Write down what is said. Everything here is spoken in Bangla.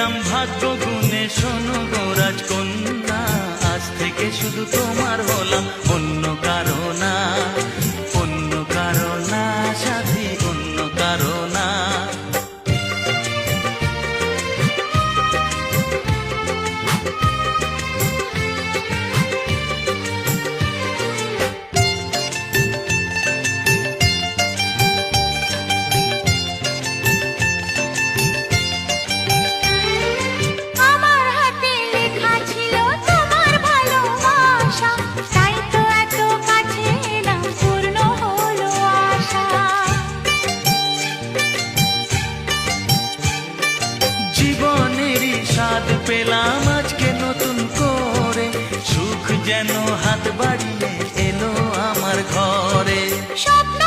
পেলাম ভাগ্য গুণে, শোনো গো রাজকন্যা, আজ থেকে শুধু তোমার হলাম, অন্য কারো না, অন্য কারো না সাথী, অন্য কারো না। আমার হাতে লেখা ছিল তোমার ভালোবাসা, তাই তো এত কাছে এলাম, পূর্ণ হলো আশা। জীবনেরই স্বাদ পেলাম আজকে নতুন করে, সুখ যেন হাত বাড়িয়ে এলো আমার ঘরে। স্বপ্ন